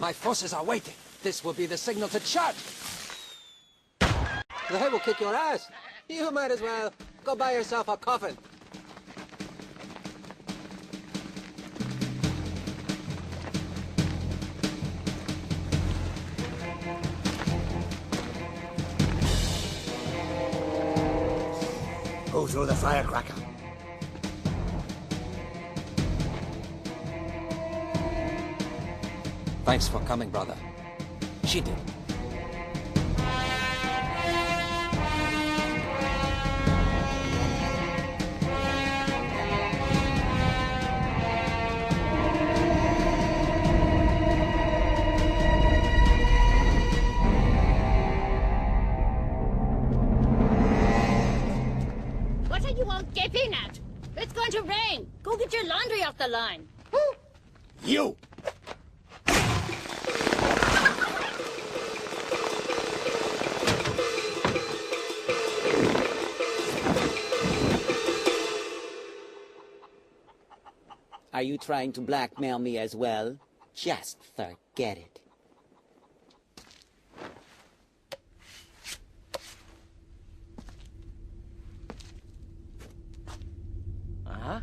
My forces are waiting. This will be the signal to charge. They will kick your ass. You might as well go buy yourself a coffin. Who threw the firecracker? Thanks for coming, brother. She did. What are you all gaping at? It's going to rain. Go get your laundry off the line. You! Are you trying to blackmail me as well? Just forget it. Huh?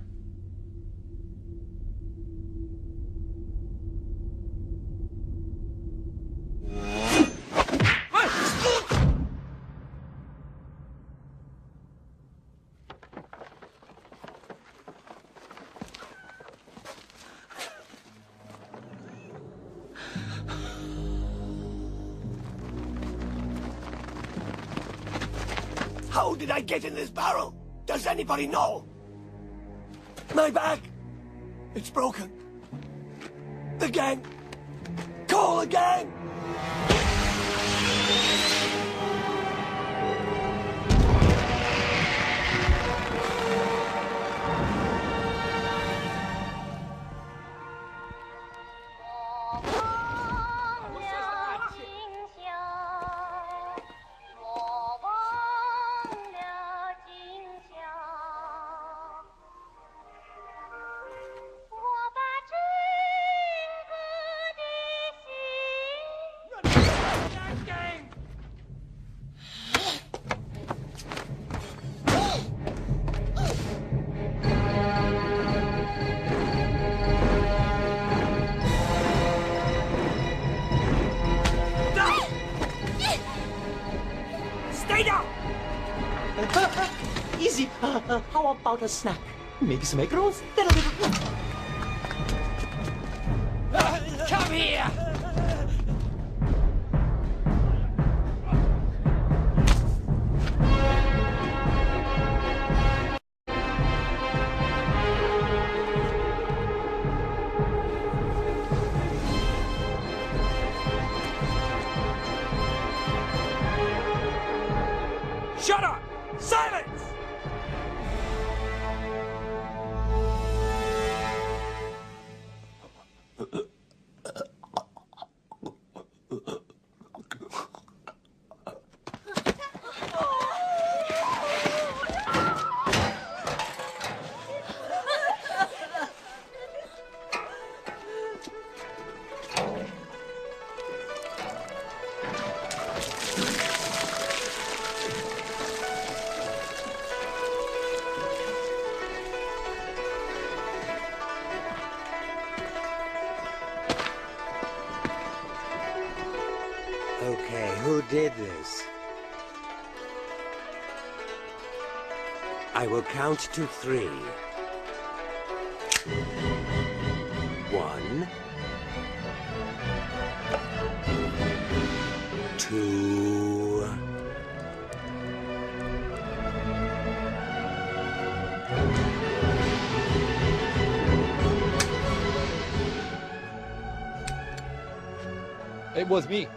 How did I get in this barrel? Does anybody know? My back! It's broken. The gang! Call the gang! Stay down! Easy. How about a snack? Maybe some egg rolls? That'll be... Come here! Shut up! Silence! Okay, who did this? I will count to 3. 1, 2, 'It was me.